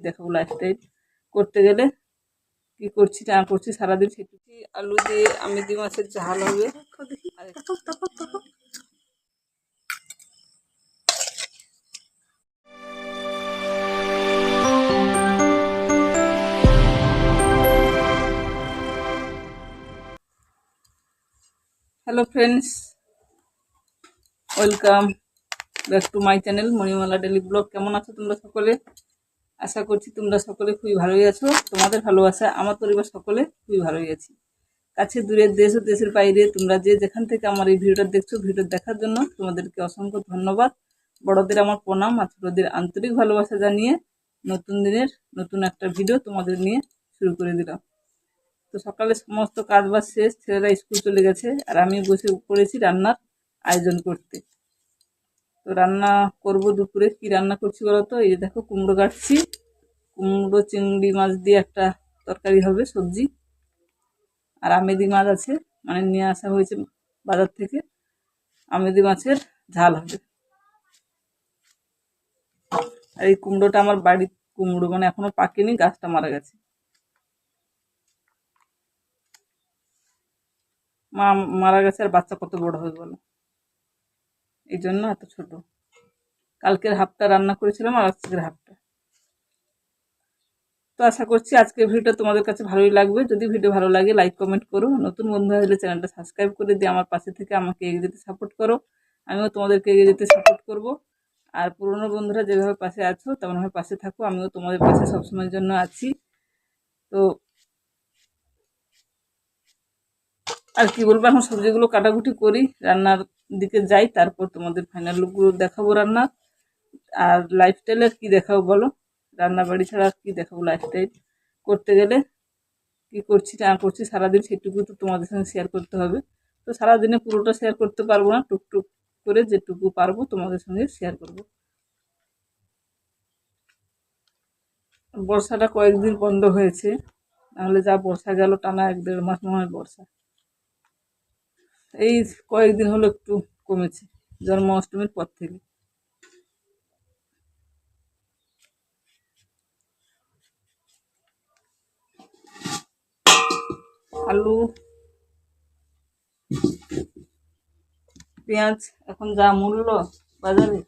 দেখাবো লাইফস্টাইল করতে গেলে কি করছি না করছি সারাদিন সেটুকি। আলু দিয়ে আমেদি মাছের ঝাল হবে। Hello friends, welcome back to my channel Manimala daily blog. কেমন আছো তোমরা সকলে? আশা করছি তোমরা সকলে খুবই ভালোই আছো। তোমাদের ভালোবাসা আমার পরিবার সকলে খুবই ভালোই আছি। কাছে দূরের দেশ ও দেশের বাইরে তোমরা যে যেখান থেকে আমার এই ভিডিওটা দেখছো, ভিডিও দেখার জন্য তোমাদেরকে অসংখ্য ধন্যবাদ। বড়দের আমার প্রণাম আর ছোটদের আন্তরিক ভালোবাসা জানিয়ে নতুন দিনের নতুন একটা ভিডিও তোমাদের নিয়ে শুরু করে দিলাম। তো সকালে সমস্ত কাজবাজ শেষ, ছেলেরা স্কুল চলে গেছে আর আমি বসে পড়েছি রান্নার আয়োজন করতে। তো রান্না করব দুপুরে। কি রান্না করছি বলো তো? এই যে দেখো, কুমড়ো কাটছি। কুমড়ো চিংড়ি মাছ দিয়ে একটা তরকারি হবে, সবজি। আর আমেদি মাছ আছে, মানে নিয়ে আসা হয়েছে বাজার থেকে। আমেদি মাছের ঝাল হবে। আর এই কুমড়োটা আমার বাড়ির কুমড়ো, মানে এখনো পাকেনি, গাছটা মারা গেছে। মা মারা গেছে আর বাচ্চা কত বড় হবে বলো, এই জন্য এত ছোট। কালকের হাফটা রান্না করেছিলাম আর আজকের হাফটা। তো আশা করছি আজকের ভিডিওটা তোমাদের কাছে ভালোই লাগবে। যদি ভিডিও ভালো লাগে লাইক কমেন্ট করো। নতুন বন্ধু হলে চ্যানেলটা সাবস্ক্রাইব করে দিয়ে আমার পাশে থেকে আমাকে এগিয়ে যেতে সাপোর্ট করো। আমিও তোমাদেরকে এগিয়ে যেতে সাপোর্ট করব। আর পুরনো বন্ধুরা যেভাবে পাশে আছো তেমনভাবে পাশে থাকো, আমিও তোমাদের পাশে সবসময়ের জন্য আছি। তো আর কি বলবো, এখন সবজিগুলো কাটাকুটি করি, রান্নার দিকে যাই, তারপর তোমাদের ফাইনাল লুকগুলো দেখাবো রান্নার। আর লাইফস্টাইলের কি দেখাবো বলো? রান্না বাড়ি ছাড়া কি দেখাবো? লাইফস্টাইল করতে গেলে কি করছি না করছি সারাদিন সেটুকু তো তোমাদের সঙ্গে শেয়ার করতে হবে। তো সারাদিনে পুরোটা শেয়ার করতে পারবো না, টুকটুক করে যেটুকু পারবো তোমাদের সঙ্গে শেয়ার করব। বর্ষাটা কয়েকদিন বন্ধ হয়েছে, নাহলে যা বর্ষা গেল টানা 1-1.5 মাস মনে হয় বর্ষা। এই কয়েকদিন হলো একটু কমেছে, জন্মাষ্টমীর পর থেকে। আলু পেঁয়াজ এখন যা মূল্য বাজারে,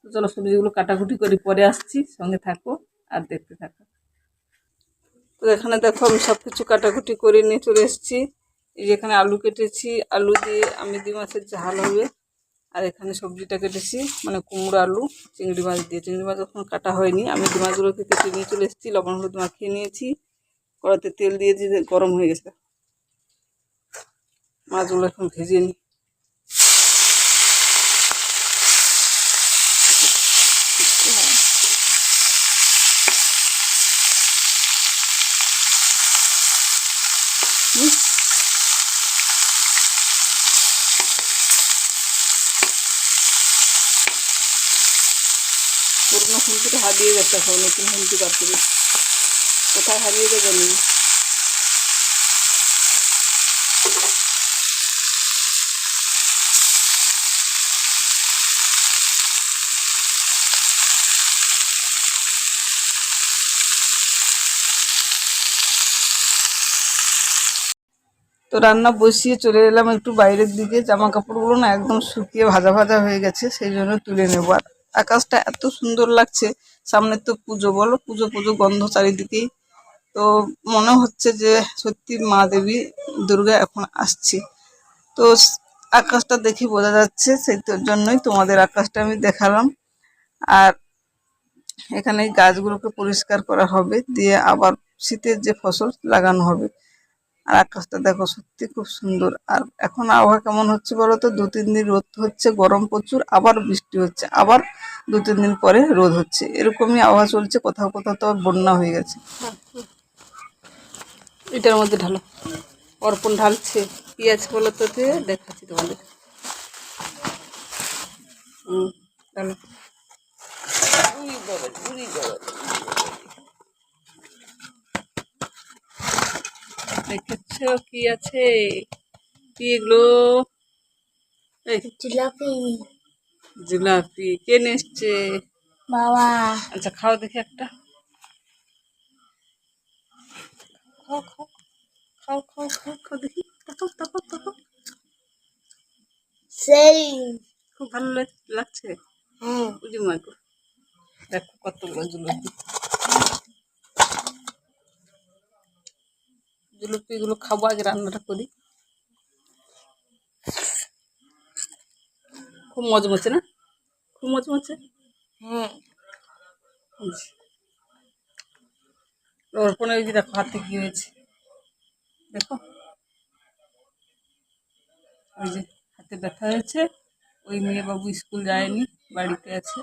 তো চলো সবজিগুলো কাটাকুটি করি, পরে আসছি, সঙ্গে থাকো আর দেখতে থাকো। তো এখানে দেখো আমি সব কিছু কাটাকুটি করে নিয়ে চলে এসেছি। এই যে এখানে আলু কেটেছি, আলু দিয়ে আমেদি মাছের ঝাল হবে। আর এখানে সবজিটা কেটেছি, মানে কুমড়ো আলু চিংড়ি মাছ দিয়ে। চিংড়ি মাছ এখন কাটা হয়নি, আমেদি মাছগুলোকে কেটে নিয়ে চলে এসেছি। লবণ হলুদ মাখিয়ে নিয়েছি, কড়াতে তেল দিয়েছি, গরম হয়ে গেছে। মাছগুলো এখন ভেজে নিই। পুরোনো খুন্তিটা হারিয়ে গেছে, এখন নতুন খুন্তি বার করে। কোথায় হারিয়ে গেছে নি? তো রান্না বসিয়ে চলে এলাম একটু বাইরের দিকে। জামা কাপড়গুলো না একদম শুকিয়ে ভাজা ভাজা হয়ে গেছে, সেই জন্য তুলে নেবো। আর আকাশটা এত সুন্দর লাগছে, সামনে তো পুজো, বলো পুজো পুজো গন্ধ চারিদিকেই। তো মনে হচ্ছে যে সত্যি মা দেবী দুর্গা এখন আসছে। তো আকাশটা দেখে বোঝা যাচ্ছে, সেই জন্যই তোমাদের আকাশটা আমি দেখালাম। আর এখানে গাছগুলোকে পরিষ্কার করা হবে, দিয়ে আবার শীতের যে ফসল লাগানো হবে। আর আকাশটা দেখো সত্যি খুব সুন্দর। আর এখন আবহাওয়া কেমন হচ্ছে বলো তো? 2-3 দিন রোদ হচ্ছে, গরম প্রচুর, আবার বৃষ্টি হচ্ছে, আবার 2-3 দিন পরে রোদ হচ্ছে, এরকমই আবহাওয়া চলছে। কোথাও কোথাও তো বন্যা হয়ে গেছে। এটার মধ্যে ঢালো, অর্পণ ঢালছে। কি আছে বলো তো? দেখাচ্ছি তোমাদের। ঢালো। দেখেছ কি আছে? কি এগুলো? এই জিলাপি। জিলাপি কে নিয়ে এসছে? বাবা। আচ্ছা খাও দেখি একটা। খাও খাও খাও খাও খাও খাও দেখি, তাকাও তাকাও তাকাও। সেই। খুব ভালো লাগছে। হ্যাঁ। বুঝি মাইকো, দেখো কতগুলো জিলাপি। জিলাপি গুলো খাবো, আগে রান্নাটা করি। খুব মজমচে না? খুব মজমচে। হ্যাঁ। অর্পণে ওই যে দেখো হাতে কি হয়েছে, দেখো ওই যে হাতে ব্যথা হয়েছে। ওই মেয়ে বাবু স্কুল যায়নি, বাড়িতে আছে।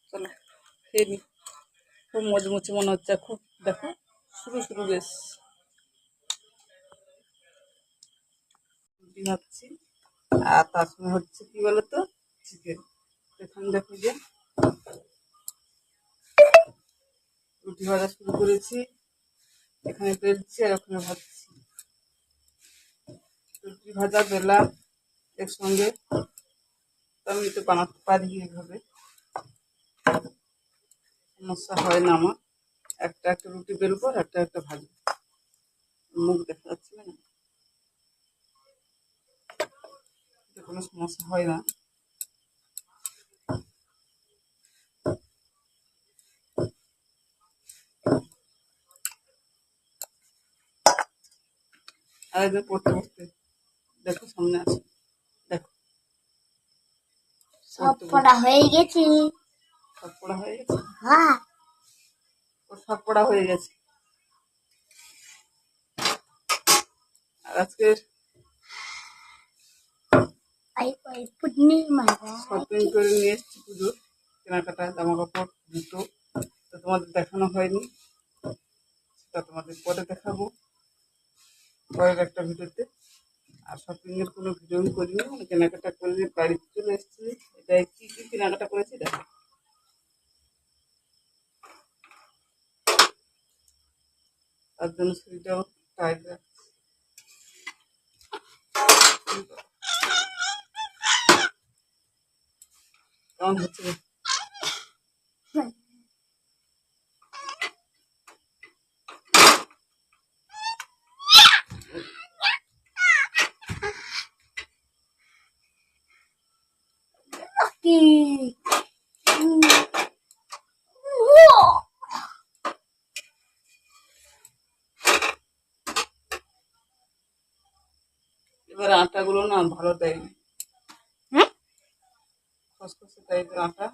চলো খেয়ে নি। খুব মজমচে মনে হচ্ছে, খুব দেখো শুরু শুরু বেশ। রুটি ভাবছি, আর তার সঙ্গে হচ্ছে কি বলতো, চিকেন। এখানে দেখো যে রুটি ভাজা শুরু করেছি, এখানে বেলছি আর ওখানে ভাজছি। রুটি ভাজা বেলা একসঙ্গে, তো আমি তো বানাতে পারি এভাবে, সমস্যা হয় না আমার। একটা একটা রুটি বেলবো আর একটা একটা ভাজবো, মুখ দেখা যাচ্ছে না, কোনো সমস্যা হয় না। আর একদিন পড়তে বসতে দেখো সামনে আসো, দেখো সব পড়তে পড়া বসতে। হয়ে গেছে। সব পড়া হয়ে গেছে, হ্যাঁ। ওর সব পড়া হয়ে গেছে। আর আজকে শপিং করে নিয়ে এসেছি পুজোর কেনাকাটা, জামা কাপড়, জুতো। তো তোমাদের দেখানো হয়নি, সেটা তোমাদের পরে দেখাবো, পরের একটা ভিডিওতে। আর শপিং এর কোনো ভিডিও আমি করিনি, মানে কেনাকাটা করে বাড়িতে চলে এসেছি। এটা কি কি কেনাকাটা করেছি দেখো। তার জন্য শরীরটাও টাইট রাখছি। কেমন হচ্ছে? কি? এবার আটাগুলো না ভালো দেয়নি, হ্যাঁ? খসখসে টাইপের আটা,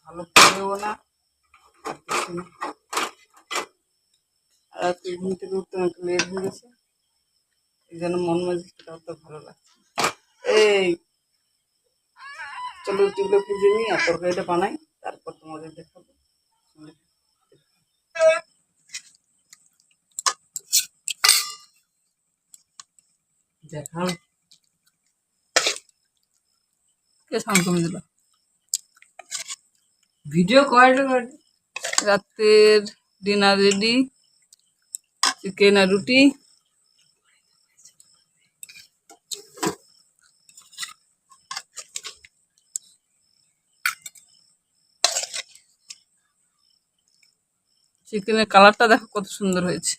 ভালো পড়েও না, আর কিছু না। আর আজকে ঘুম থেকে উঠতে একটু লেট হয়ে গেছে, এই জন্য মন মেজাজটা অত ভালো লাগছে না। এই চলো রুটিগুলো ভেজে নিই আর তরকারিটা বানাই, তারপর তোমাদের দেখাবো। দেখাও কে সাউন্ড কমে দিল? ভিডিও করে রাতের ডিনার রেডি, চিকেন আর রুটি। চিকেনের কালারটা দেখো কত সুন্দর হয়েছে।